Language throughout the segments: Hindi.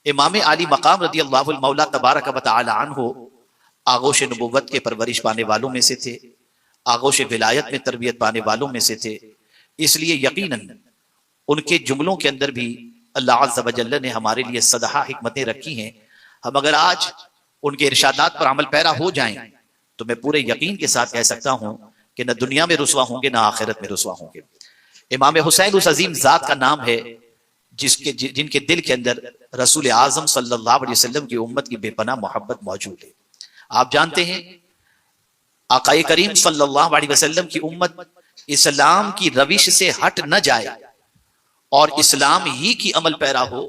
इमाम आली मकाम रदी अल्लाह मौला तबारक व तआला अन्हु आगोश नबुव्वत के परवरिश पाने वालों में से थे, आगोश विलायत में तरबियत पाने वालों में से थे। इसलिए यकीनन उनके जुमलों के अंदर भी अल्लाह अज़्ज़ व जल्ल ने हमारे लिए सदहा हिकमतें रखी हैं। हम अगर आज उनके इरशादात पर अमल पैरा हो जाएं तो मैं पूरे यकीन के साथ कह सकता हूं कि न दुनिया में रुसवा होंगे न आखिरत में रुसवा होंगे। इमाम हुसैन उस अजीम जात का नाम है जिनके दिल के अंदर रसूल आजम सल्लल्लाहु अलैहि वसल्लम की उम्मत की बेपनाह मोहब्बत मौजूद है। आप जानते हैं आकाए करीम सल्लल्लाहु अलैहि वसल्लम की उम्मत इस्लाम की रविश से हट न जाए और इस्लाम ही की अमल पैरा हो,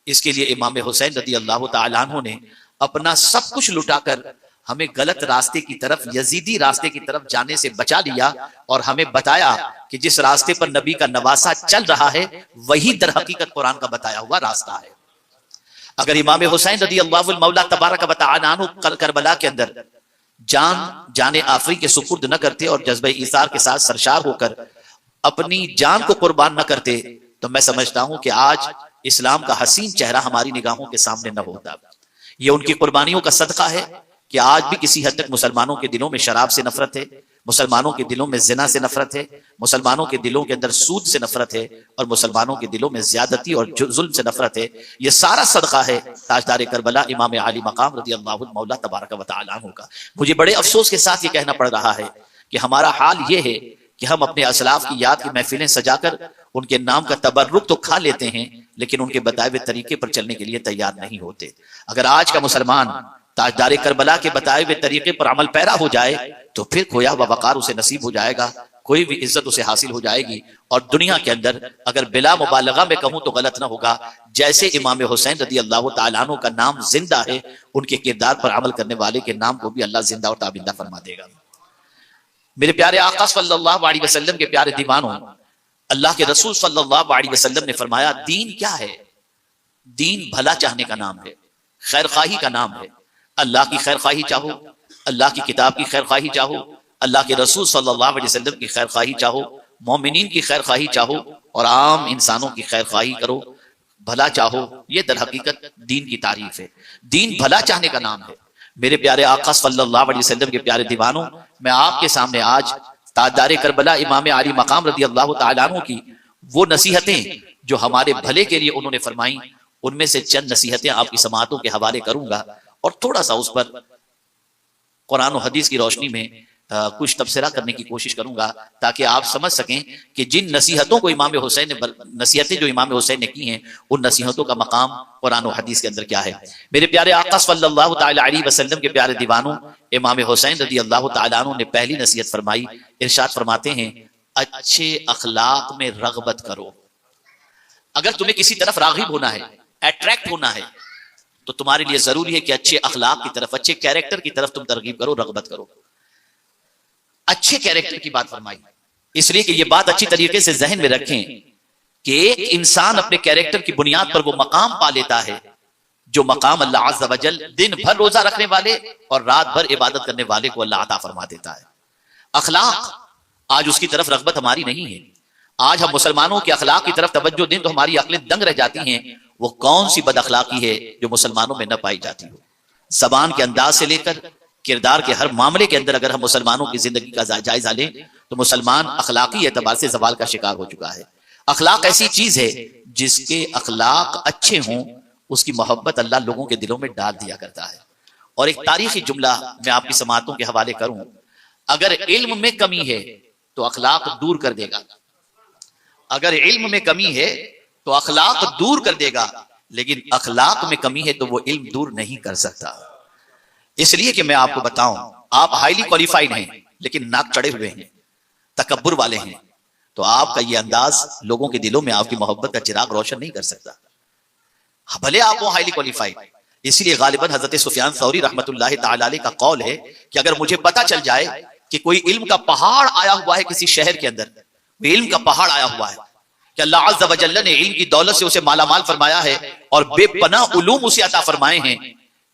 इसके लिए इमाम हुसैन रदी अल्लाह तआला अन्हु ने अपना सब कुछ लुटाकर हमें गलत रास्ते की तरफ, यजीदी रास्ते की तरफ जाने से बचा लिया और हमें बताया कि जिस रास्ते पर नबी का नवासा चल रहा है वही दर हकीकत कुरान का बताया हुआ रास्ता है। अगर इमाम हुसैन रदी अल्लाह मौला तबारक व तआला अन्हु करबला के अंदर जाने आफरी के सुपुर्द न करते और जज्बे ईसार के साथ सरशार होकर अपनी जान को कुर्बान न करते तो मैं समझता हूं कि आज इस्लाम का हसीन चेहरा हमारी निगाहों के सामने न होता। ये उनकी कुर्बानियों का सदका है कि आज भी किसी हद तक मुसलमानों के दिलों में शराब से नफरत है, मुसलमानों के दिलों में जिना से नफरत है, मुसलमानों के दिलों के अंदर सूद से नफरत है और मुसलमानों के दिलों में ज्यादती और जुल्म से नफरत है। ये सारा सदका है ताजदार करबला इमाम आली मकाम रदी अल्लाह मौला तबारक व तआला अन्हु का। मुझे बड़े अफसोस के साथ ये कहना पड़ रहा है कि हमारा हाल ये है कि हम अपने असलाफ की याद की महफिलें सजाकर उनके नाम का तबर्रुक तो खा लेते हैं लेकिन उनके बताए हुए तरीके पर चलने के लिए तैयार नहीं होते। अगर आज का मुसलमान ताजदार करबला के बताए हुए तरीके पर अमल पैरा हो जाए तो फिर खोया व वकार उसे नसीब हो जाएगा, कोई भी इज्जत उसे हासिल हो जाएगी। और दुनिया के अंदर अगर बिला मुबालगा में कहूं तो गलत ना होगा, जैसे इमाम हुसैन रदी अल्लाह तआला अन्हु का नाम जिंदा है, उनके किरदार पर अमल करने वाले के नाम को भी अल्लाह जिंदा और ताबिंदा फरमा देगा। मेरे प्यारे आका सल्लल्लाहु अलैहि वसल्लम के प्यारे दीवानों, अल्लाह के रसूल सल्लल्लाहु अलैहि वसल्लम ने फरमाया दीन क्या है? दीन भला चाहने का नाम है, खैर खाही का नाम है। अल्लाह की खैर खाही चाहो, अल्लाह की किताब की खैर खाही चाहो, अल्लाह के रसूल सल्लल्लाहु अलैहि वसल्लम की खैर खाही चाहो, मोमिनीन की खैर खाही चाहो और आम इंसानों की खैर खाही करो, भला चाहो। ये दर हकीकत दीन की तारीफ है। दीन भला चाहने का नाम है। मेरे प्यारे आका सल्लल्लाहु अलैहि वसल्लम के प्यारे दीवानों, मैं आपके सामने आज ताजदार करबला इमाम आली मकाम रदी अल्लाह तआला अन्हु की वो नसीहतें जो हमारे भले के लिए उन्होंने फरमाई, उनमें से चंद नसीहतें आपकी समाअतों के हवाले करूंगा और थोड़ा सा उस पर कुरान और हदीस की रोशनी में कुछ तबसरा करने की कोशिश करूंगा ताकि आप समझ सकें कि जिन नसीहतों को इमाम हुसैन ने नसीहतें जो इमाम हुसैन ने की हैं उन नसीहतों का मकाम कुरान और हदीस के अंदर क्या है। मेरे प्यारे आका सल्लल्लाहु तआला अलैहि वसल्लम के प्यारे दीवानों, इमाम हुसैन रदी अल्लाह तआला अन्हु ने पहली नसीहत फरमाई। इरशाद फरमाते हैं अच्छे अखलाक में रगबत करो। अगर तुम्हें किसी तरफ रागिब होना है, अट्रैक्ट होना है, तो तुम्हारे लिए जरूरी है कि अच्छे अखलाक की तरफ, अच्छे कैरेक्टर की तरफ तुम तरगीब करो, रगबत करो। अच्छे कैरेक्टर की बात फरमाई इसलिए कि यह बात अच्छी तरीके से जहन में रखें कि एक इंसान अपने कैरेक्टर की बुनियाद पर वो मकाम पा लेता है जो मकाम अल्लाह अज़्ज़ व जल दिन भर रोजा रखने वाले और रात भर इबादत करने वाले को अल्लाह अता फरमा देता है। अखलाक, आज उसकी तरफ रगबत हमारी नहीं है। आज हम मुसलमानों के अखलाक की तरफ तवज्जो दें तो हमारी अक्लें दंग रह जाती हैं। वो कौन सी बद अखलाकी है जो मुसलमानों में न पाई जाती हो? जबान के अंदाज से लेकर किरदार के हर मामले के अंदर अगर हम मुसलमानों की जिंदगी का जायजा लें तो मुसलमान अखलाकी एतबार से जवाल का शिकार हो चुका है। अखलाक ऐसी चीज है जिसके अखलाक अच्छे हों उसकी मोहब्बत अल्लाह लोगों के दिलों में डाल दिया करता है। और एक तारीखी जुमला मैं आपकी समाअतों के हवाले करूं, अगर इल्म में कमी है तो अखलाक दूर कर देगा। अगर इल्म में कमी है तो अखलाक दूर कर देगा, लेकिन अखलाक में कमी है तो वो इल्म दूर नहीं कर सकता। इसलिए कि मैं आपको बताऊं, आप हाईली क्वालिफाइड हैं लेकिन नाक चढ़े हुए हैं, तकब्बुर वाले हैं, तो आपका ये अंदाज लोगों के दिलों में आपकी मोहब्बत का चिराग रोशन नहीं कर सकता। भले आप हो हाईली क्वालिफाइड। इसलिए गालिबन हजरत सुफियान सौरी रहमतुल्लाह तआला अलैह का कौल है कि अगर मुझे पता चल जाए कि कोई इल्म का पहाड़ आया हुआ है किसी शहर के अंदर, इल्म का पहाड़ आया हुआ है कि अल्लाह अज़्ज़ व जल्ल ने इल्म की दौलत से उसे मालामाल फरमाया है और बेपनाह उलूम उसे अता फरमाए हैं,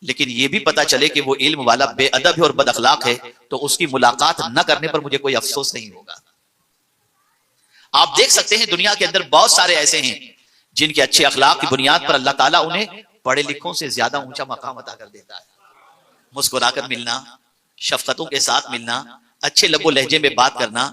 लेकिन यह भी पता चले कि वो इल्म वाला बेअदब है और बद अखलाक है, तो उसकी मुलाकात न करने पर मुझे कोई अफसोस नहीं होगा। आप देख सकते हैं दुनिया के अंदर बहुत सारे ऐसे हैं जिनके अच्छे अखलाक की बुनियाद पर अल्लाह ताला उन्हें पढ़े लिखों से ज्यादा ऊंचा मकाम अता कर देता है। मुस्कुराकर मिलना, शफकतों के साथ मिलना, अच्छे लबो लहजे में बात करना,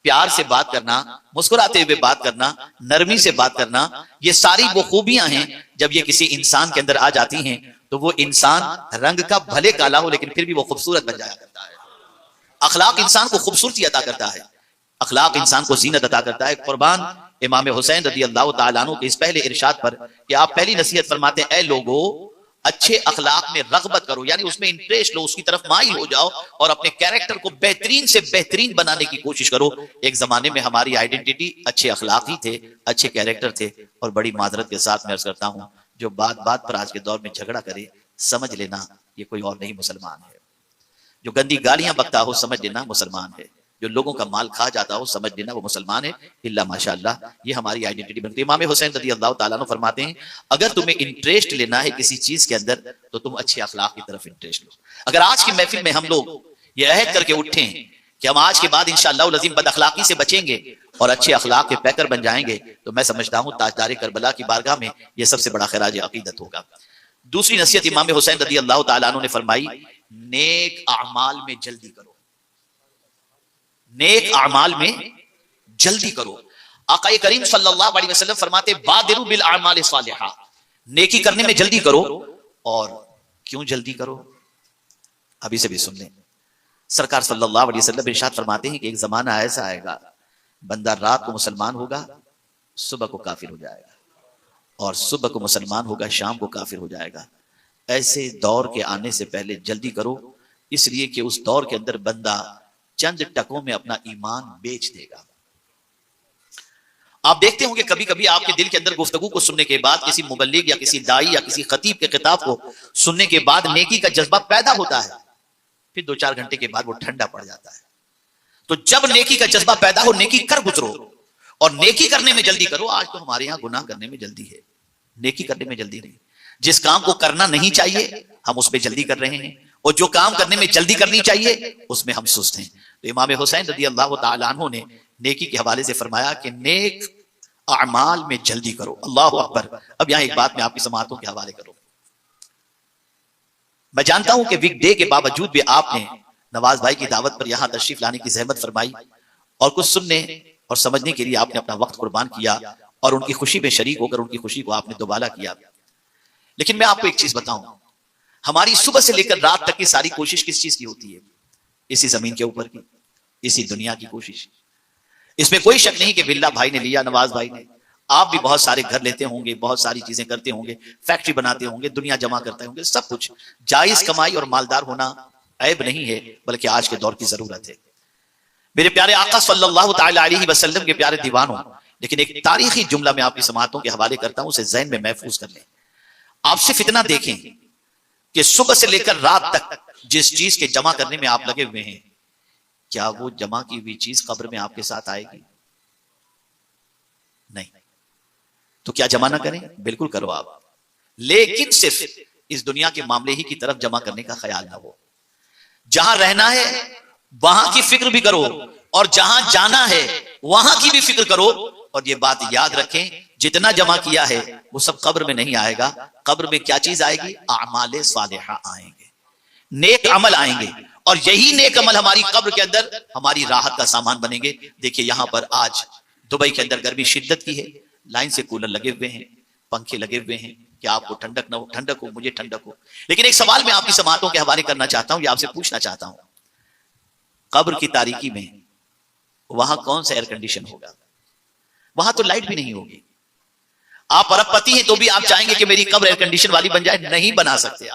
प्यार से बात करना, मुस्कुराते हुए बात करना, नरमी से बात करना, ये सारी वो खूबियां हैं जब ये किसी इंसान के अंदर आ जाती हैं तो वो इंसान रंग का भले काला हो लेकिन फिर भी वो खूबसूरत बन जाया करता है। अखलाक इंसान को खूबसूरती अता करता है, अखलाक इंसान को जीनत अता करता है। कुर्बान इमाम हुसैन रज़ी अल्लाह तआला अन्हु के इस पहले इरशाद पर कि आप पहली नसीहत फरमाते हैं, ऐ लोगो अच्छे अखलाक में रगबत करो, यानी उसमें इंटरेस्ट लो, उसकी तरफ माइल हो जाओ और अपने कैरेक्टर को बेहतरीन से बेहतरीन बनाने की कोशिश करो। एक जमाने में हमारी आइडेंटिटी अच्छे अखलाक ही थे, अच्छे कैरेक्टर थे। और बड़ी माजरत के साथ मैं अर्ज करता हूं, जो बात बात पर आज के दौर में झगड़ा करे समझ लेना ये कोई और नहीं मुसलमान है। जो गंदी गालियां बकता हो समझ लेना मुसलमान है। जो लोगों का माल खा जाता हो समझ लेना वो मुसलमान है। इल्ला माशाअल्लाह ये हमारी आइडेंटिटी बनती है। इमाम हुसैन रज़ी अल्लाह तआला अन्हु फरमाते हैं, अगर तुम्हें इंटरेस्ट लेना है किसी चीज के अंदर तो तुम अच्छे अखलाक की तरफ इंटरेस्ट लो। अगर आज की महफिल में हम लोग ये अहद करके उठे कि हम आज के बाद इंशाअल्लाह अज़ीम बद अखलाकी से बचेंगे और अच्छे अखलाक के पैकर बन जाएंगे, तो मैं समझता हूं ताजदार करबला की बारगाह में यह सबसे बड़ा खिराज अकीदत होगा। दूसरी नसीहत इमाम हुसैन रज़ी अल्लाह तआला अन्हु ने फरमाई, नेक अमाल में जल्दी करो, नेक अमाल में जल्दी करो। आका करीम सल्लल्लाहु अलैहि वसल्लम फरमाते, बादिरु बिल अमाल सालिहा, नेकी करने में जल्दी करो। और क्यों जल्दी करो, अभी से भी सुन लें। सरकार सल्लल्लाहु अलैहि वसल्लम इरशाद फरमाते हैं कि एक जमाना ऐसा आएगा, बंदा रात को मुसलमान होगा, सुबह को काफिर हो जाएगा, और सुबह को मुसलमान होगा, शाम को काफिर हो जाएगा। ऐसे दौर के आने से पहले जल्दी करो, इसलिए कि उस दौर के अंदर बंदा चंद टकों में अपना ईमान बेच देगा। आप देखते होंगे कभी कभी आपके दिल के अंदर गुफ्तगू को सुनने के बाद, किसी मुबल्लिग या किसी दाई या किसी खतीब के खिताब को सुनने के बाद नेकी का जज्बा पैदा होता है, फिर 2-4 घंटे के बाद वो ठंडा पड़ जाता है। तो जब नेकी का जज्बा पैदा हो, नेकी कर गुजरो और नेकी करने में जल्दी करो। आज तो हमारे यहां गुनाह करने में जल्दी है, नेकी करने में जल्दी नहीं। जिस काम को करना नहीं चाहिए हम उसमें जल्दी कर रहे हैं, और जो काम करने में जल्दी करनी चाहिए उसमें हम सुस्त हैं। तो इमाम हुसैन रज़ी अल्लाह तआला अन्हु ने नेकी के हवाले से फरमाया कि नेक अमाल में जल्दी करो। अल्लाहु अकबर। अब यहां एक बात मैं आपकी समाअतों के हवाले करूं। मैं जानता हूं कि वीकडे के बावजूद भी आपने नवाज भाई की दावत पर यहां तशरीफ लाने की जहमत फरमाई और कुछ सुनने और समझने के लिए आपने अपना वक्त कुर्बान किया और उनकी खुशी में शरीक होकर उनकी खुशी को आपने दोबाला किया। लेकिन मैं आपको एक चीज बताऊं, हमारी सुबह से लेकर रात तक की सारी कोशिश किस चीज की होती है? इसी जमीन के ऊपर की, इसी दुनिया की कोशिश। इसमें कोई शक नहीं कि बिल्ला भाई ने लिया, नवाज भाई ने, आप भी बहुत सारे घर लेते होंगे, बहुत सारी चीजें करते होंगे, फैक्ट्री बनाते होंगे, दुनिया जमा करते होंगे, सब कुछ जायज कमाई और मालदार होना ऐब नहीं है, बल्कि आज के दौर की जरूरत है। मेरे प्यारे आका सल्लल्लाहु तआला अलैहि वसल्लम के प्यारे दीवानों, लेकिन एक तारीखी जुमला मैं आपकी समाअतों के हवाले करता हूं, उसे ज़हन में महफूज कर लें। आप सिर्फ इतना देखें कि सुबह से लेकर रात तक जिस चीज के जमा करने में आप लगे हुए हैं, क्या वो जमा की हुई चीज कब्र में आपके साथ आएगी? नहीं। तो क्या जमा ना करें? बिल्कुल करो आप, लेकिन सिर्फ इस दुनिया के मामले ही की तरफ जमा करने का ख्याल ना हो। जहां रहना है वहां की फिक्र भी करो, और जहां जाना है वहां की भी फिक्र करो। और ये बात याद रखें, जितना जमा किया है वो सब कब्र में नहीं आएगा। कब्र में क्या चीज आएगी? आमाले सालिहा आएंगे, नेक अमल आएंगे, और यही नेक अमल हमारी कब्र के अंदर हमारी राहत का सामान बनेंगे। देखिए यहां पर आज दुबई के अंदर गर्मी शिद्दत की है, लाइन से कूलर लगे हुए हैं, पंखे लगे हुए हैं कि आपको ठंडक ना हो, ठंडक हो, मुझे ठंडक हो। लेकिन एक सवाल मैं आपकी समाअतों के हवाले करना चाहता हूं, या आपसे पूछना चाहता हूं, कब्र की तारीकी में वहां कौन सा एयर कंडीशन होगा? वहां तो लाइट भी नहीं होगी। आप अरबपति हैं तो भी आप चाहेंगे कि मेरी कब्र एयर कंडीशन वाली बन जाए, नहीं बना सकते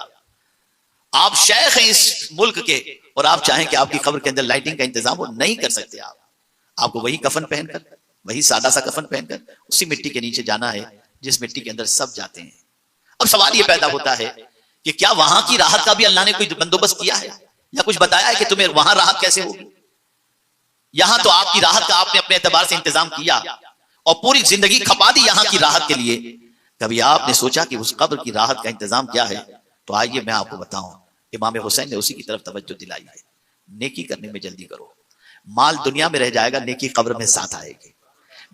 आप शेख हैं इस मुल्क के और आप चाहें कि आपकी कब्र के अंदर लाइटिंग का इंतजाम हो, नहीं कर सकते आपको वही कफन पहनकर, वही सादा सा कफन पहनकर उसी मिट्टी के नीचे जाना है जिस मिट्टी के अंदर सब जाते हैं। अब सवाल यह पैदा होता है कि क्या वहां की राहत का भी अल्लाह ने कोई बंदोबस्त किया है या कुछ बताया है कि तुम्हें वहां राहत कैसे होगी? यहां तो आपकी राहत का आपने अपने एतबार से इंतजाम किया और पूरी जिंदगी खपा दी यहां की राहत के लिए। कभी आपने सोचा कि उस कब्र की राहत का इंतजाम क्या है? तो आइए मैं आपको बताऊं, इमाम हुसैन ने उसी की तरफ तवज्जो दिलाई है। नेकी करने में जल्दी करो। माल दुनिया में रह जाएगा, नेकी कब्र में साथ आएगी।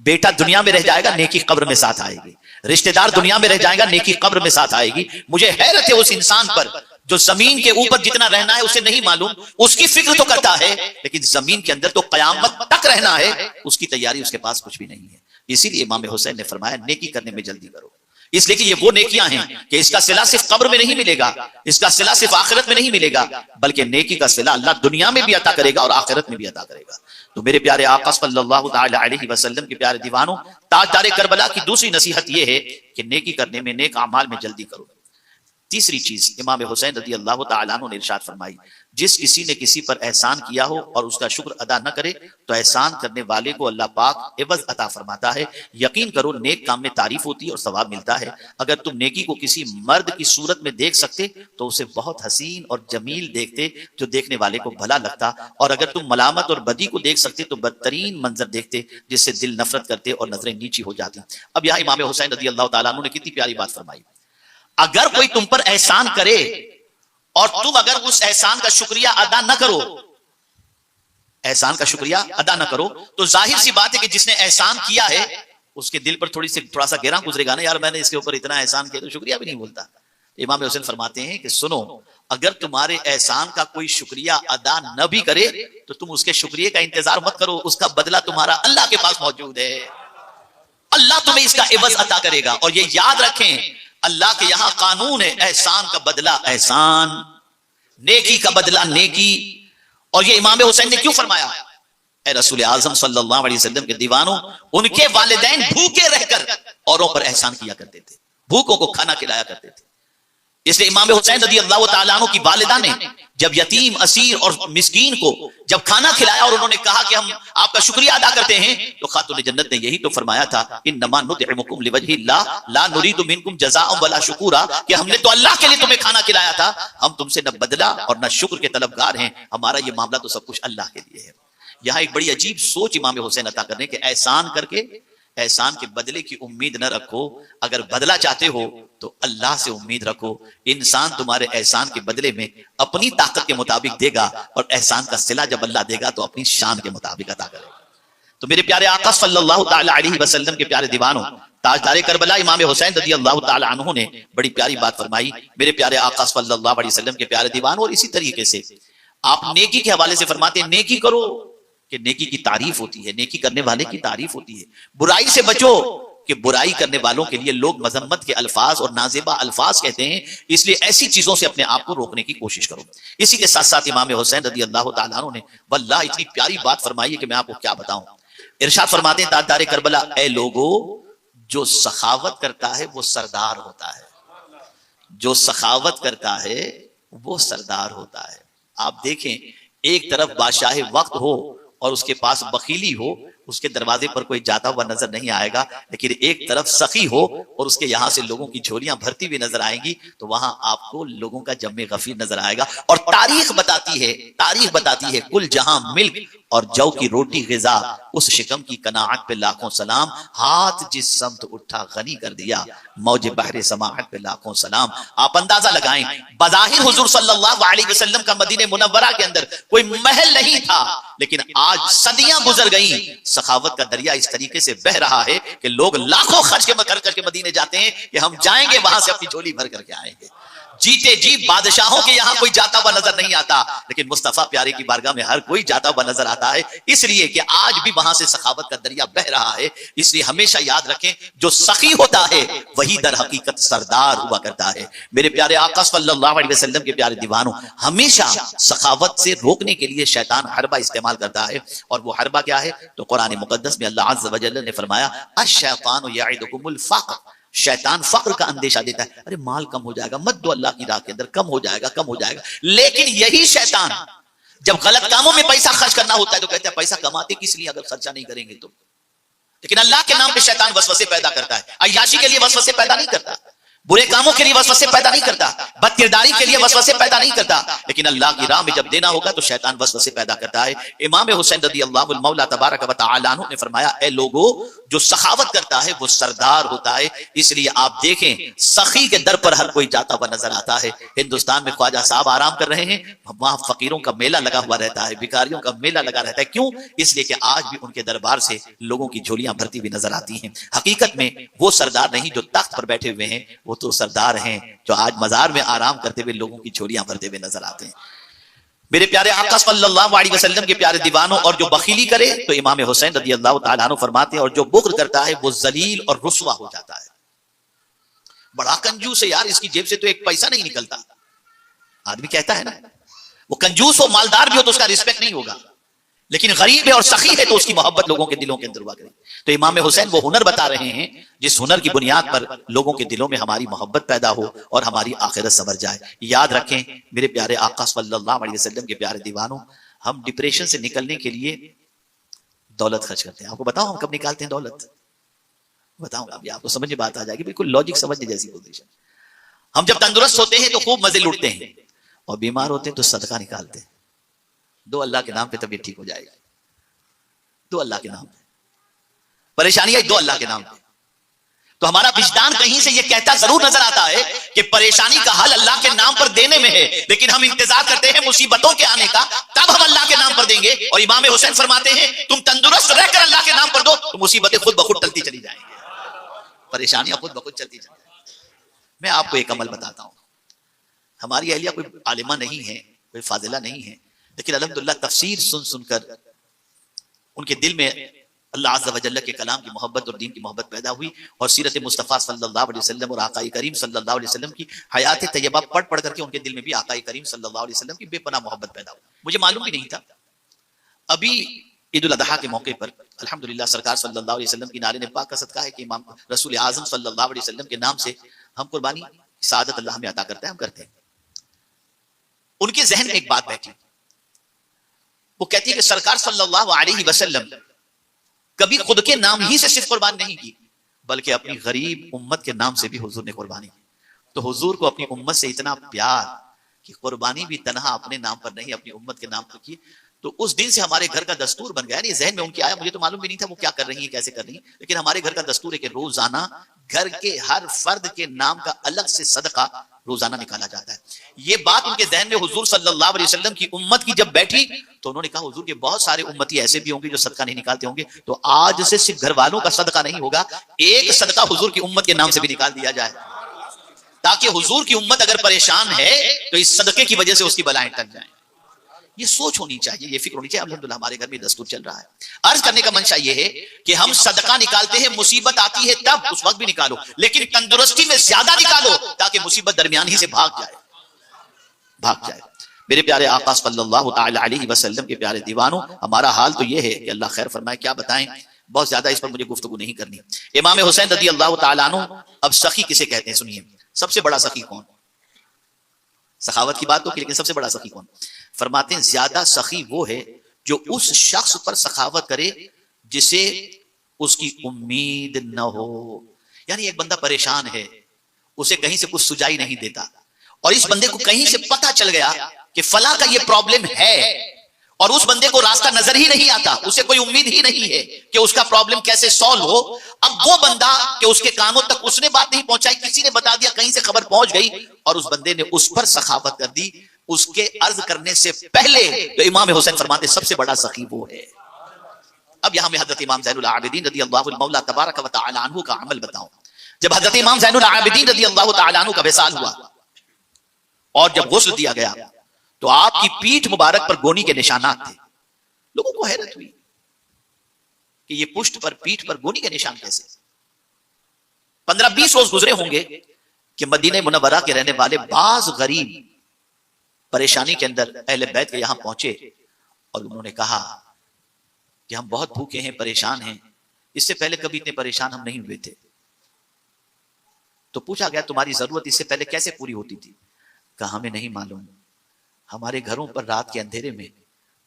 बेटा दुनिया में रह जाएगा, नेकी कब्र में साथ आएगी। रिश्तेदार दुनिया में रह जाएगा, नेकी कब्र में साथ आएगी। मुझे हैरत है उस इंसान पर जो जमीन के ऊपर जितना रहना है उसे नहीं मालूम, उसकी फिक्र तो करता है, लेकिन जमीन के अंदर तो कयामत तक रहना है, उसकी तैयारी उसके पास कुछ भी नहीं है। इसीलिए इमाम हुसैन ने फरमाया नेकी करने में जल्दी करो, इसलिए कि ये वो नेकियां हैं कि इसका सिला सिर्फ कब्र में नहीं मिलेगा, इसका सिला सिर्फ आखिरत में नहीं मिलेगा, बल्कि नेकी का सिला अल्लाह दुनिया में भी अता करेगा और आखिरत में भी अता करेगा। तो मेरे प्यारे आका सल्लल्लाहु तआला अलैहि वसल्लम के प्यारे दीवानों, ताजदारे करबला की दूसरी नसीहत यह है कि नेकी करने में, नेक अमाल में जल्दी करो। तीसरी चीज इमाम हुसैन रज़ी अल्लाह तआला अन्हु ने इरशाद फरमाई, जिस किसी ने किसी पर एहसान किया हो और उसका शुक्र अदा न करे तो एहसान करने वाले को अल्लाह पाक एवज अता फरमाता है। यकीन करो नेक काम में तारीफ होती है और सवाब मिलता है। अगर तुम नेकी को किसी मर्द की सूरत में देख सकते तो उसे बहुत हसीन और जमील देखते जो देखने वाले को भला लगता, और अगर तुम मलामत और बदी को देख सकते तो बदतरीन मंजर देखते जिससे दिल नफरत करते और नजरें नीची हो जाती। अब यहाँ इमाम हुसैन रज़ी अल्लाह तआला अन्हु ने कितनी प्यारी बात फरमाई, अगर कोई तुम पर एहसान करे और तुम अगर उस एहसान का शुक्रिया अदा न करो, एहसान का शुक्रिया अदा न करो, तो जाहिर सी बात है कि जिसने एहसान किया है उसके दिल पर थोड़ा सा गहरा गुजरेगा ना, यार मैंने इसके ऊपर इतना एहसान किया, तो शुक्रिया भी नहीं बोलता। इमाम हुसैन फरमाते हैं कि सुनो, अगर तुम्हारे एहसान का कोई शुक्रिया अदा न भी करे तो तुम उसके शुक्रिया का इंतजार मत करो, उसका बदला तुम्हारा अल्लाह के पास मौजूद है, अल्लाह तुम्हें इसका एवज अता करेगा। और ये याद रखें, अल्लाह के यहां कानून है, एहसान का बदला एहसान, नेकी का बदला नेकी। और ये इमाम हुसैन ने क्यों फरमाया? ए रसूल आजम सल्लल्लाहु अलैहि वसल्लम के दीवानों, उनके वालिदैन भूखे रहकर औरों पर एहसान किया करते थे, भूखों को खाना खिलाया करते थे। इसलिए इमाम हुसैन रज़ी अल्लाह तआला अन्हु की वालिदा ने जब यतीम, असीर और मिस्कीन को जब खाना खिलाया और उन्होंने कहा कि हम आपका शुक्रिया अदा करते हैं, तो खातून जन्नत ने यही तो फरमाया था, इन्नमा नुतइमुकुम लिवजहिल्लाह ला नुरीदु मिनकुम जज़ाअन वला शुकुरा, कि हमने तो अल्लाह के लिए तुम्हें खाना खिलाया था, हम तुमसे न बदला और न शुक्र के तलबगार हैं, हमारा ये मामला तो सब कुछ अल्लाह के लिए है। यहाँ एक बड़ी अजीब सोच इमाम हुसैन अता करने के, एहसान करके एहसान के बदले की उम्मीद न रखो, अगर बदला चाहते हो तो अल्लाह से उम्मीद रखो। इंसान तुम्हारे एहसान के बदले में अपनी ताकत के मुताबिक देगा और एहसान का सिला जब अल्लाह देगा तो अपनी शान के मुताबिक अदा करेगा। तो मेरे प्यारे आका सल्लल्लाहु तआला अलैहि वसल्लम के प्यारे दीवानों, ताजदारे करबला इमाम हुसैन रज़ी अल्लाह तआला अन्हु ने बड़ी प्यारी बात फरमाई। मेरे प्यारे आका सल्लल्लाहु अलैहि वसल्लम के प्यारे दीवानों, और इसी तरीके से आप नेकी के हवाले से फरमाते हैं, नेकी करो कि नेकी की तारीफ होती है, नेकी करने वाले की तारीफ होती है। बुराई से बचो कि बुराई करने वालों के लिए लोग मजम्मत के अल्फाज और नाजेबा अल्फाज कहते हैं, इसलिए ऐसी चीजों से अपने आप को रोकने की कोशिश करो। इसी के साथ साथ इमाम हुसैन रज़ी अल्लाह तआला अन्हु ने वल्लाह इतनी प्यारी बात फरमाई है कि मैं आपको क्या बताऊं। इरशाद फरमाते हैं ताजदारे करबला, ए लोगो, जो सखावत करता है वो सरदार होता है, जो सखावत करता है वो सरदार होता है। आप देखें, एक तरफ बादशाह वक्त हो और उसके पास बखीली हो, उसके दरवाजे पर कोई जाता हुआ नजर नहीं आएगा, लेकिन एक तरफ सखी हो और उसके यहां से लोगों की झोलियां भरती हुई नजर आएंगी, तो वहां आपको लोगों का जम्मे गफीर नजर आएगा। और तारीख बताती है कुल जहां मिल्क और जौ की रोटी ग़िज़ा, उस शिकम की कनाअत पे लाखों सलाम, हाथ जिस समत उठा गनी कर दिया, मौज बहरे समाअत पे लाखों सलाम। आप अंदाजा लगाएं, बज़ाहिर हुजूर सल्लल्लाहु अलैहि वसल्लम का मदीने मुनव्वरा के अंदर कोई महल नहीं था, लेकिन आज सदियां गुजर गई, सखावत का दरिया इस तरीके से बह रहा है कि लोग लाखों खर्च करके मदीने जाते हैं कि हम जाएंगे वहां से अपनी झोली भर करके आएंगे। जीते जी बादशाहों के यहाँ कोई जाता हुआ नजर नहीं आता, लेकिन मुस्तफा प्यारे की बारगाह में हर कोई जाता हुआ नजर आता है, इसलिए कि आज भी वहां से सखावत का दरिया बह रहा है। इसलिए हमेशा याद रखें, जो सखी होता है वही दर हकीकत सरदार हुआ करता है। मेरे प्यारे आका सल्लल्लाहु अलैहि वसल्लम के प्यारे दीवानों, हमेशा सखावत से रोकने के लिए शैतान हरबा इस्तेमाल करता है, और वो हरबा क्या है? तो कुरान मुकद्दस में अल्लाह अज़्ज़ व जल्ल ने फरमाया, अश-शैतानु यइदुकुमुल फ़क़्र, शैतान फक्र का अंदेशा देता है, अरे माल कम हो जाएगा, मत दो अल्लाह की राह के अंदर, कम हो जाएगा। लेकिन यही शैतान जब गलत कामों में पैसा खर्च करना होता है तो कहता है पैसा कमाते किस लिए अगर खर्चा नहीं करेंगे तो। लेकिन अल्लाह के नाम पे शैतान वसवसे पैदा करता है, अय्याशी के लिए वसवसे पैदा नहीं करता, बुरे कामों के लिए वसवसे पैदा नहीं करता, किरदारी के लिए वसवसे पैदा नहीं करता, लेकिन अल्लाह की राह में जब देना होगा तो शैतान वसवसे पैदा करता है। इमाम हुसैन रज़ियल्लाहु मौला तबारक व तआला अन्हु ने फरमाया, ए लोगो, जो सखावत करता है वो सरदार होता है। इसलिए आप देखें सखी के दर पर हर कोई जाता हुआ नजर आता है। हिंदुस्तान में ख्वाजा साहब आराम कर रहे हैं, वहां फकीरों का मेला लगा हुआ रहता है, भिखारियों का मेला लगा रहता है। क्यों? इसलिए कि आज भी उनके दरबार से लोगों की झोलियां भरती हुई नजर आती हैं। हकीकत में वो सरदार नहीं जो तख्त पर बैठे हुए हैं, वो तो सरदार हैं जो आज मजार में आराम करते हुए लोगों की झोलियां भरते हुए नजर आते हैं। मेरे प्यारे आका सल्लल्लाहु अलैहि वसल्लम के प्यारे दीवानों, और जो बखीली करे तो इमाम हुसैन रज़ियल्लाहु ताला अन्हु फरमाते हैं, और जो बुग़्ल करता है वो जलील और रुस्वा हो जाता है। बड़ा कंजूस है यार, इसकी जेब से तो एक पैसा नहीं निकलता। आदमी कहता है ना, वो कंजूस हो, मालदार भी हो तो उसका रिस्पेक्ट नहीं होगा, लेकिन गरीब है और सखी है तो उसकी मोहब्बत लोगों के दिलों के अंदर हुआ करे। तो इमाम हुसैन वो हुनर बता रहे हैं जिस हुनर की बुनियाद पर लोगों के दिलों में हमारी मोहब्बत पैदा हो और हमारी आखिरत संवर जाए। याद रखें मेरे प्यारे आका सल्लल्लाहु अलैहि वसल्लम के प्यारे दीवानों, हम डिप्रेशन से निकलने के लिए दौलत खर्च करते हैं। आपको बताओ हम कब निकालते हैं दौलत? बताऊंगा, अभी आपको समझ में बात आ जाएगी, बिल्कुल लॉजिक समझने जैसी पोजीशन। हम जब तंदुरुस्त होते हैं तो खूब मजे लूटते हैं, और बीमार होते हैं तो सदका निकालते हैं। दो अल्लाह के नाम पे तबीयत ठीक हो जाएगी, दो अल्लाह के नाम पे। परेशानी है दो अल्लाह के नाम पे। तो हमारा विजदान कहीं से ये कहता जरूर नजर आता है कि परेशानी का हल अल्लाह के नाम पर देने में है, लेकिन हम इंतजार करते हैं मुसीबतों के आने का, तब हम अल्लाह के नाम पर देंगे। और इमाम हुसैन फरमाते हैं, तुम तंदुरुस्त रहकर अल्लाह के नाम पर दो तो मुसीबतें खुद ब खुद टलती चली जाएंगी, परेशानियां खुद ब खुद चलती चली जाएंगी। मैं आपको एक अमल बताता हूं। हमारी अहलिया कोई आलिमा नहीं है, कोई फाजिला नहीं है, लेकिन अल्हम्दुलिल्लाह तफसीर सुन सुनकर उनके दिल में अल्लाह अज़्ज़ा व जल्ल के कलाम की मोहब्बत और दीन की मोहब्बत पैदा हुई, और सीरत मुस्तफ़ा सल्लल्लाहु अलैहि वसल्लम और आका करीम सल्लल्लाहु अलैहि वसल्लम की हयात तैयबा पढ़ पढ़ करके उनके दिल में भी आका करीम सल्लल्लाहु अलैहि वसल्लम की बेपनाह मोहब्बत पैदा हुई। मुझे मालूम भी नहीं था। अभी ईद उल अज़हा के मौके पर अल्हम्दुलिल्लाह सरकार सल्लल्लाहु अलैहि वसल्लम की नारे ने पाक का सदका है कि इमाम रसूल आज़म सल्लल्लाहु अलैहि वसल्लम के नाम से हम कुर्बानी सआदत अल्लाह हमें अता करता है, हम करते हैं। उनके जहन में एक बात बैठी, वो कहती है कि सरकार सल्लल्लाहु अलैहि वसल्लम कभी खुद के नाम ही से सिर्फ कुर्बान नहीं की, बल्कि अपनी गरीब उम्मत के नाम से भी हुजूर ने कुर्बानी की। तो हुजूर को अपनी उम्मत से इतना प्यार कि कुर्बानी भी तनहा अपने नाम पर नहीं, अपनी उम्मत के नाम पर की। तो उस दिन से हमारे घर का दस्तूर बन गया। नहीं जहन में उनकी आया, मुझे तो मालूम भी नहीं था वो क्या कर रही है, कैसे कर रही है, लेकिन हमारे घर का दस्तूर है कि रोजाना घर के हर फर्द के नाम का अलग से सदका रोजाना निकाला जाता है। ये बात उनके जहन में हुजूर सल्लल्लाहु अलैहि वसल्लम की उम्मत की जब बैठी तो उन्होंने कहा, हुजूर के बहुत सारे उम्मती ऐसे भी होंगे जो सदका नहीं निकालते होंगे, तो आज से सिर्फ घर वालों का सदका नहीं होगा, एक सदका हुजूर की उम्मत के नाम से भी निकाल दिया जाए, ताकि हुजूर की उम्मत अगर परेशान है तो इस सदके की वजह से उसकी बलाएं टल जाएं। ये सोच होनी चाहिए, ये फिक्र होनी चाहिए। अल्हम्दुलिल्लाह हमारे घर में दस्तूर चल रहा है। अर्ज करने का मंशा ये है कि हम सदका निकालते हैं, मुसीबत आती है तब उस वक्त भी निकालो, लेकिन तंदुरुस्ती में ज्यादा निकालो ताकि मुसीबत दरमियान ही से भाग जाए। मेरे प्यारे आका सल्लल्लाहु ताला अलैहि वसल्लम के प्यारे दीवानों, हमारा हाल तो ये है कि अल्लाह खैर फरमाए, क्या बताएं, बहुत ज्यादा इस पर मुझे गुफ्तगू नहीं करनी। इमाम हुसैन रज़ियल्लाहु ताला अन्हु, अब सखी किसे कहते हैं सुनिए। सबसे बड़ा सखी कौन? सखावत की बात तो की, लेकिन सबसे बड़ा सखी कौन? फरमाते हैं ज्यादा सखी वो है जो उस शख्स पर सखावत करे जिसे उसकी उम्मीद न हो। यानी एक बंदा परेशान है, उसे कहीं से कुछ सुझाई नहीं देता, और इस बंदे को कहीं से पता चल गया कि फला का ये प्रॉब्लम है, और उस बंदे को रास्ता नजर ही नहीं आता, उसे कोई उम्मीद ही नहीं है कि उसका प्रॉब्लम कैसे सॉल्व हो। अब वो बंदा कि उसके कानों तक उसने बात नहीं पहुंचाई, किसी ने बता दिया, कहीं से खबर पहुंच गई, और उस बंदे ने उस पर सखावत कर दी उसके अर्ज करने से पहले। तो इमाम हुसैन फरमाते सबसे बड़ा सखी वो है। अब यहां मैं हजरत इमाम ज़ैनुल आबिदीन रज़ियल्लाहु मौला तबारक व तआला अन्हु का अमल बताऊं। जब हजरत इमाम ज़ैनुल आबिदीन रज़ियल्लाहु तआला अन्हु का विसाल हुआ और जब गुस्ल दिया गया तो आपकी पीठ मुबारक पर गोनी के निशानात थे। लोगों को हैरत हुई कि ये पुष्ट पर, पीठ पर गोनी के निशान कैसे? 15-20 रोज गुजरे होंगे कि मदीने मुनव्वरा के रहने वाले बाज गरीब परेशानी के अंदर अहले बैत के यहां पहुंचे और उन्होंने कहा कि हम बहुत भूखे हैं, परेशान हैं, इससे पहले कभी इतने परेशान हम नहीं हुए थे। तो पूछा गया तुम्हारी जरूरत इससे पहले कैसे पूरी होती थी? कहा हमें नहीं मालूम, हमारे घरों पर रात के अंधेरे में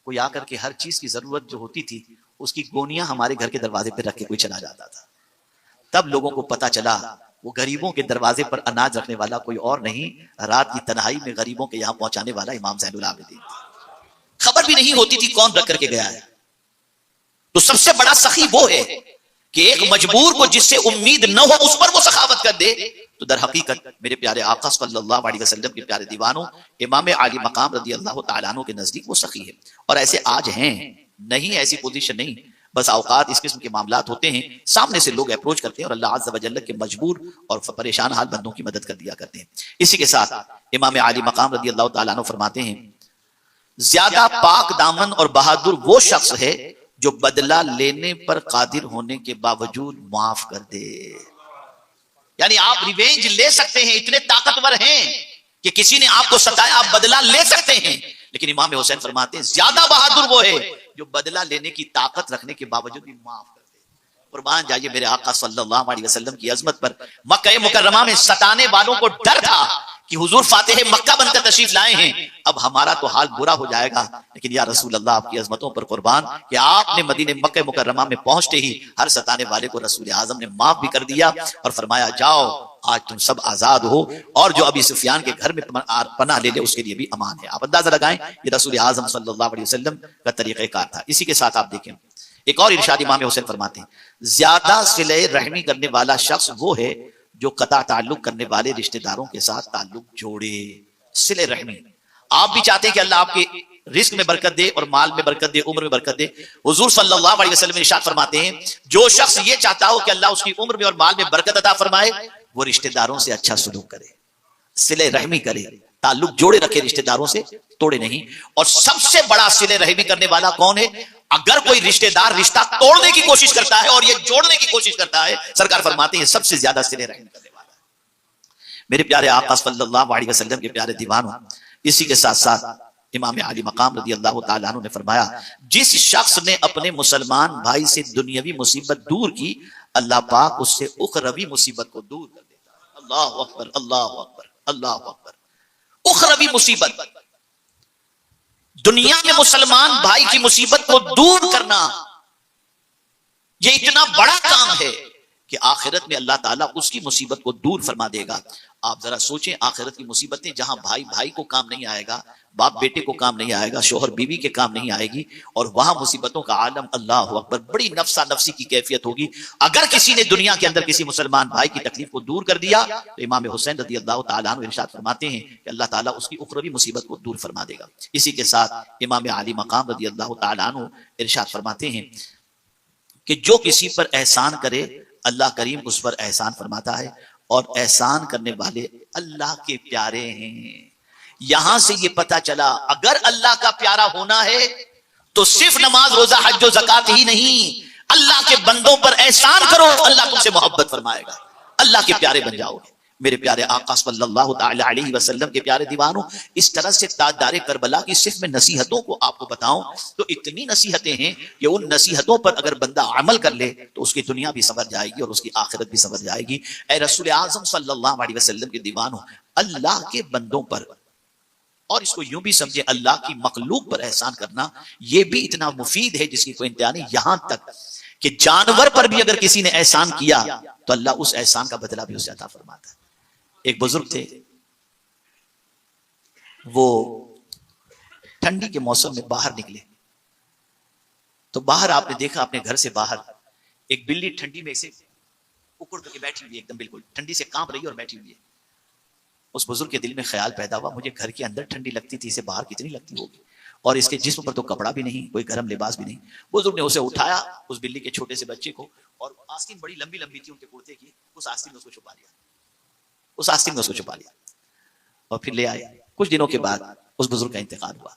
कोई आकर के हर चीज की जरूरत जो होती थी उसकी गोनियां हमारे घर के दरवाजे पर रख के कोई चला जाता था। तब लोगों को पता चला वो गरीबों के दरवाजे पर अनाज रखने वाला कोई और नहीं, रात की तन्हाई में गरीबों के यहां पहुंचाने वाला इमाम ज़ैनुल आबिदीन। खबर भी नहीं होती थी कौन रख करके गया है। तो सबसे बड़ा सखी वो है कि एक मजबूर को जिससे उम्मीद न हो उस पर वो सखावत कर दे। तो दर हकीकत मेरे प्यारे आका सल्लल्लाहु अलैहि वसल्लम के प्यारे दीवानों, इमाम आली मकाम रज़ी अल्लाह तआला अन्हु के नजदीक वो सखी है। और ऐसे आज हैं, नहीं ऐसी पोजीशन नहीं, बस औकात इस किस्म के मामलात होते हैं, सामने से लोग अप्रोच करते हैं और अल्लाह अज़्ज़ व जल्ल के मजबूर और परेशान हाल बंदों की मदद कर दिया करते हैं। इसी के साथ इमाम आली मकाम रज़ी अल्लाह तआला अन्हु फरमाते हैं, ज्यादा पाक दामन और बहादुर वो शख्स है जो बदला लेने पर कादिर होने के बावजूद माफ कर दे। यानी आप रिवेंज ले सकते हैं, इतने ताकतवर हैं कि किसी ने आपको सताया, आप बदला ले सकते हैं। लेकिन इमाम हुसैन फरमाते हैं ज्यादा बहादुर वो है जो बदला लेने की ताकत रखने के बावजूद भी माफ कर दे। कुर्बान जाइए मेरे आका सल्लल्लाहु अलैहि वसल्लम की अजमत पर। मक्का मुकर्रमा में सताने वालों को डर था कि हुजूर फातिह मक्का बनकर तशरीफ लाए हैं, अब हमारा तो हाल बुरा हो जाएगा। लेकिन या रसूल अल्लाह, आपकी अजमतों पर कुर्बान कि आपने मदीने मक्का मुकर्रमा में पहुंचते ही हर सताने वाले को रसूल आजम ने माफ भी कर दिया और फरमाया जाओ आज तुम सब आजाद हो, और जो अभी सुफियान के घर में पनाह ले ले उसके लिए भी अमान है। आप अंदाजा लगाएं, ये रसूल आजम सल्लल्लाहु अलैहि वसल्लम का तरीक़ेकार था। इसी के साथ आप देखें एक और इरशाद इमाम हुसैन फरमाते हैं, ज्यादा सिले रहमी करने वाला शख्स वो है जो कता ताल्लुक करने वाले रिश्तेदारों के साथ ताल्लुक जोड़े। सिले रहमी, आप भी चाहते हैं कि अल्लाह आपके रिस्क में बरकत दे और माल में बरकत दे, उम्र में बरकत दे। हुजूर सल्लल्लाहु अलैहि वसल्लम इरशाद फरमाते हैं, जो शख्स ये चाहता हो कि अल्लाह उसकी उम्र में और माल में बरकत अता फरमाए, वो रिश्तेदारों से अच्छा सलूक करे, सिले रहमी करे, ताल्लुक जोड़े रखे, रिश्तेदारों से तोड़े नहीं। और सबसे बड़ा सिले रहमी करने वाला कौन है? अगर कोई रिश्तेदार रिश्ता तोड़ने की कोशिश करता है और ये जोड़ने की कोशिश करता है, सरकार फरमाते हैं सबसे ज्यादा सिले रहमी करने वाला है। मेरे प्यारे आका सल्लल्लाहु अलैहि वसल्लम के प्यारे दीवानों, इसी के साथ साथ इमाम आली मकाम रज़ी अल्लाह तआला अन्हु ने फरमाया, जिस शख्स ने अपने मुसलमान भाई से दुनियावी मुसीबत दूर की, अल्लाह पाक उससे उखरवी मुसीबत को दूर कर देता है। अल्लाहु अकबर, अल्लाहु अकबर, अल्लाहु अकबर। उखरवी मुसीबत, दुनिया में मुसलमान भाई की मुसीबत को दूर करना, यह इतना बड़ा काम है कि आखिरत में अल्लाह ताला उसकी मुसीबत को दूर फरमा देगा। आप जरा सोचें, आखिरत की मुसीबतें जहां भाई भाई को काम नहीं आएगा, बाप बेटे को काम नहीं आएगा, शोहर बीवी के काम नहीं आएगी, और वहां मुसीबतों का आलम, अल्लाह अकबर, बड़ी नफ्सा नफ्सी की कैफियत होगी। अगर किसी ने दुनिया के अंदर किसी मुसलमान भाई की तकलीफ को दूर कर दिया, तो इमाम हुसैन रज़ी अल्लाह तआला अन्हु इरशाद फरमाते हैं कि अल्लाह ताला उसकी उखरवी मुसीबत को दूर फरमा देगा। इसी के साथ इमाम आली मकाम रज़ी अल्लाह तआला अन्हु इरशाद फरमाते हैं कि जो किसी पर एहसान करे, अल्लाह करीम उस पर एहसान फरमाता है, और एहसान करने वाले अल्लाह के प्यारे हैं। यहां से ये पता चला, अगर अल्लाह का प्यारा होना है तो सिर्फ नमाज रोजा हज और ज़कात ही नहीं, अल्लाह के बंदों पर एहसान करो, अल्लाह तुमसे मोहब्बत फरमाएगा, अल्लाह के प्यारे बन जाओगे। मेरे प्यारे आका सल्लल्लाहु ताला अलैहि वसल्लम के प्यारे दीवानों, इस तरह से ताजदारे करबला की सिर्फ मैं नसीहतों को आपको बताऊं तो इतनी नसीहतें हैं कि उन नसीहतों पर अगर बंदा अमल कर ले तो उसकी दुनिया भी संवर जाएगी और उसकी आखिरत भी संवर जाएगी। ऐ रसूल आज़म सल्लल्लाहु अलैहि वसल्लम के दीवानों, अल्लाह के बंदों पर, और इसको यूं भी समझे अल्लाह की मखलूक पर एहसान करना, यह भी इतना मुफीद है जिसकी कोई इंतहा नहीं। यहां तक कि जानवर पर भी अगर किसी ने एहसान किया तो अल्लाह उस एहसान का बदला भी उसे अता फरमाता है। एक बुजुर्ग थे, वो ठंडी के मौसम में बाहर निकले तो बाहर आपने देखा, अपने घर से बाहर एक बिल्ली ठंडी में ऐसे उकड़ करके बैठी हुई है, एकदम बिल्कुल ठंडी से कांप रही है और बैठी हुई है। उस बुजुर्ग के दिल में ख्याल पैदा हुआ, मुझे घर के अंदर ठंडी लगती थी, इसे बाहर कितनी लगती होगी, और इसके जिस्म पर तो कपड़ा भी नहीं, कोई गर्म लिबास भी नहीं। बुजुर्ग ने उसे उठाया, उस बिल्ली के छोटे से बच्चे को, और आस्तीन बड़ी लंबी लंबी थी उनके कुर्ते की, उस आस्तीन में उसको छुपा लिया, उस आस्तीन में उसको छुपा लिया और फिर ले आए। कुछ दिनों के बाद उस बुजुर्ग का इंतकाल हुआ।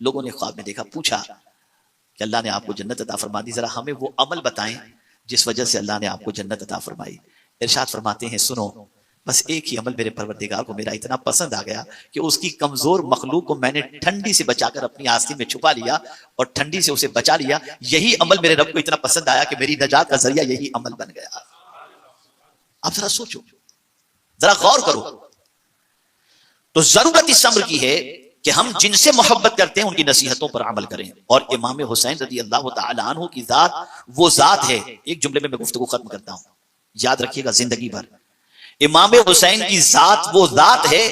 लोगों ने ख्वाब में देखा, पूछा कि अल्लाह ने आपको जन्नत अता फरमा दी, जरा हमें वो अमल बताएं जिस वजह से अल्लाह ने आपको जन्नत अता फरमाई। इरशाद फरमाते हैं, सुनो, बस एक ही अमल मेरे परवरदिगार को मेरा इतना पसंद आ गया कि उसकी कमजोर मखलूक को मैंने ठंडी से बचाकर अपनी आस्तीन में छुपा लिया और ठंडी से उसे बचा लिया। यही अमल मेरे रब को इतना पसंद आया कि मेरी नजात का जरिया यही अमल बन गया। आप जरा सोचो, जरा गौर करो। तो जरूरत इस अम्र की है कि हम जिनसे मोहब्बत करते हैं उनकी नसीहतों पर अमल करें। और इमाम हुसैन रज़ी अल्लाह तआला अन्हु की जात वो जात है, एक जुमले में मैं गुफ्तगू खत्म करता हूं, याद रखिएगा जिंदगी भर, इमाम हुसैन की जात वो जात है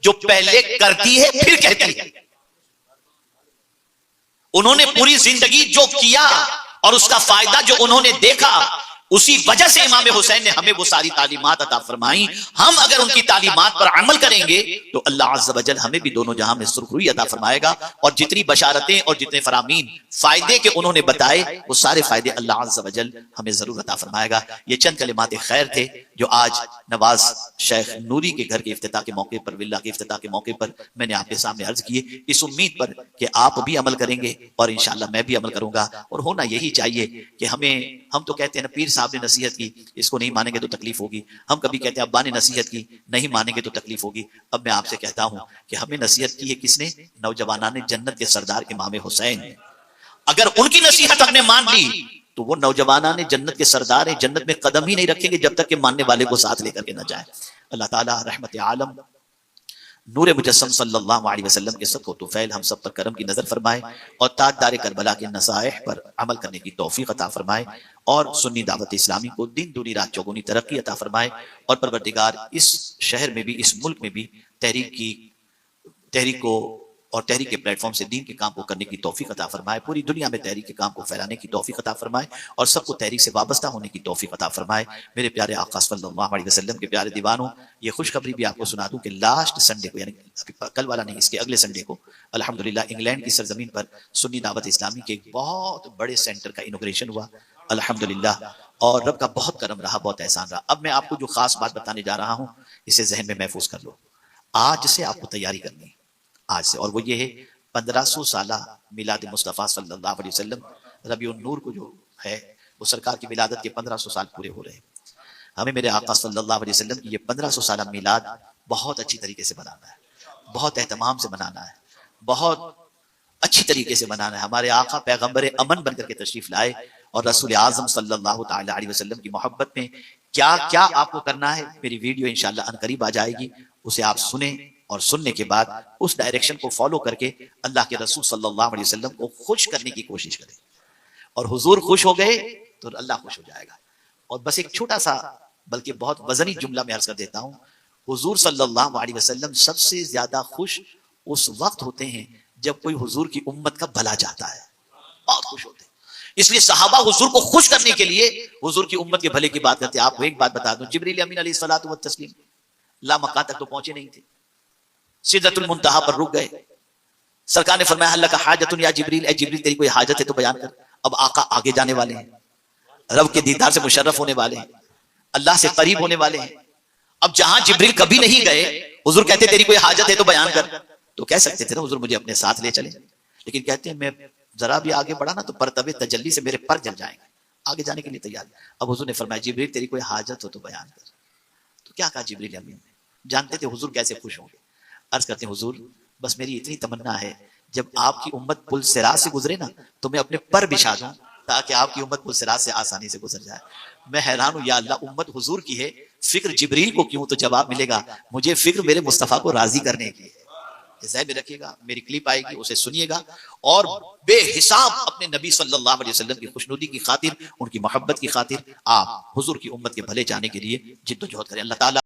जो पहले करती है फिर कहती है। उन्होंने पूरी जिंदगी जो किया और उसका फायदा जो उन्होंने देखा, उसी वजह से इमाम हुसैन ने हमें वो सारी तालीमात अता फरमाई। हम अगर उनकी तालीमात पर अमल करेंगे तो अल्लाह अज़्ज़ व जल हमें भी दोनों जहां में सुरखरुई अता फरमाएगा। और जितनी बशारतें और जितने फरामीन फायदे के उन्होंने बताए, वो सारे फायदे अल्लाह अज़्ज़ व जल हमें जरूर अता फरमाएगा। ये चंद कलिमात खैर थे जो आज नवाज शेख नूरी के घर के इफ्तिताह के मौके पर, विल्ला के इफ्तिताह के मौके पर मैंने आपके सामने अर्ज किए, इस उम्मीद पर कि आप भी अमल करेंगे और इंशाअल्लाह मैं भी अमल करूंगा। और होना यही चाहिए कि हम तो कहते हैं ना, पीर साहब ने नसीहत की, इसको नहीं मानेंगे तो तकलीफ होगी। हम कभी कहते हैं अब्बा ने नसीहत की, नहीं मानेंगे तो तकलीफ होगी। अब मैं आपसे कहता हूं कि हमें नसीहत की है किसने? नौजवानाने जन्नत के सरदार इमाम हुसैन ने। अगर उनकी नसीहत हमने मान ली तो वो नौजवानाने जन्नत के सरदार हैं, जन्नत में कदम ही नहीं रखेंगे जब तक कि मानने वाले को साथ लेकर के न जाए। अल्लाह ताला रहमत आलम नूर मुजस्सम सल्लल्लाहु अलैहि वसल्लम के सदक़ो तुफ़ैल हम सब पर करम की नजर फरमाए और ताजदार करबला के नसाइह पर अमल करने की तौफीक अता फरमाए और सुन्नी दावत इस्लामी को दिन दूनी रात चौगुनी तरक्की अता फरमाए। और परवरदिगार इस शहर में भी, इस मुल्क में भी तहरीक को और तहरीक के प्लेटफॉर्म से दीन के काम को करने की तौफीक अता फरमाए। पूरी दुनिया में तहरीक के काम को फैलाने की तौफीक अता फरमाए और सबको तहरीक से वाबस्ता होने की तौफीक अता फरमाए। मेरे प्यारे आका सल्लल्लाहु अलैहि वसल्लम के प्यारे दीवानों, ये खुशखबरी भी आपको सुना दूं कि लास्ट संडे को, यानी कल वाला नहीं, इसके अगले संडे को अल्हम्दुलिल्लाह इंग्लैंड की सरजमीन पर सुन्नी दावत इस्लामी के एक बहुत बड़े सेंटर का इनोग्रेशन हुआ अल्हम्दुलिल्लाह। और रब का बहुत करम रहा, बहुत एहसान रहा। अब मैं आपको जो खास बात बताने जा रहा हूं, इसे जहन में महफूज कर लो। आज से आपको तैयारी करनी है, आज से, और वो ये है 1500 साला मिलाद मुस्तफ़ा सल्लल्लाहु अलैहि वसल्लम, रबीउन नूर को जो है वो सरकार की मिलादत के 1500 साल पूरे हो रहे हैं। हमें मेरे आका सल्लल्लाहु अलैहि वसल्लम की ये 1500 साला मिलाद बहुत अच्छी तरीके से मनाना है, बहुत एहतमाम से मनाना है, बहुत अच्छी तरीके से मनाना है। हमारे आका पैगंबर अमन बनकर के तशरीफ लाए और रसूल आज़म सल्लल्लाहु ताला अलैहि वसल्लम की मोहब्बत में क्या क्या आपको करना है, मेरी वीडियो इंशाअल्लाह अनकरीब आ जाएगी, उसे आप सुने और सुनने के बाद उस डायरेक्शन को फॉलो करके अल्लाह के रसूल सल्लल्लाहु अलैहि वसल्लम को खुश करने की कोशिश करें। और हुजूर खुश हो गए तो अल्लाह खुश हो जाएगा। और बस एक छोटा सा बल्कि बहुत वजनी जुमला में अर्ज कर देता हूं, हुजूर सल्लल्लाहु अलैहि वसल्लम सबसे ज्यादा खुश उस वक्त होते हैं जब कोई हुजूर की उम्मत का भला चाहता है, बहुत खुश होते हैं। इसलिए सहाबा हुजूर को खुश करने के लिए हुजूर की उम्मत के भले की बात करते हैं। आपको एक बात बता दूं, जिब्रील अमीन अलैहिस्सलातु व तस्लीम लामका तक तो पहुंचे नहीं थे, सिदरतुल मुंतहा पर रुक गए। सरकार ने फरमाया हल्ला का हाजतुन या जिब्रील, ए जिब्रील तेरी कोई हाजत है तो बयान कर। अब आका आगे जाने वाले हैं, रब के दीदार से मुशर्रफ होने वाले हैं, अल्लाह से करीब होने वाले हैं। अब जहां जिब्रील कभी नहीं गए, हुजूर कहते तेरी कोई हाजत है तो बयान कर, तो कह सकते थे ना हुजूर मुझे अपने साथ ले चले, लेकिन कहते हैं मैं जरा भी आगे बढ़ा ना तो परतबे तजल्ली से मेरे पर जल जाएंगे, आगे जाने के लिए तैयार। अब हुजूर ने फरमाया जिब्रील तेरी कोई हाजत हो तो बयान कर। तो क्या कहा जिब्रील अमीन ने? जानते थे हुजूर कैसे खुश होंगे। अर्ज करते हैं हुजूर बस मेरी इतनी तमन्ना है जब आपकी उम्मत पुल सिरात से गुजरे ना तो मैं अपने पर बिछा दूं ताकि आपकी उम्मत पुल सिरात से आसानी से गुजर जाए। मैं हैरान हूं, या अल्लाह उम्मत हुजूर की है, फिक्र जिब्रील को क्यों? तो जवाब मिलेगा मुझे फिक्र मेरे मुस्तफा को राजी करने की है। ज़हन में रखिएगा, मेरी क्लिप आएगी उसे सुनिएगा और बेहिसाब अपने नबी सल्लल्लाहु अलैहि वसल्लम की खुशनुदी की खातिर, उनकी मोहब्बत की खातिर आप हुजूर की उम्मत के भले जाने के लिए जिद्दोजहद करें। अल्लाह ताला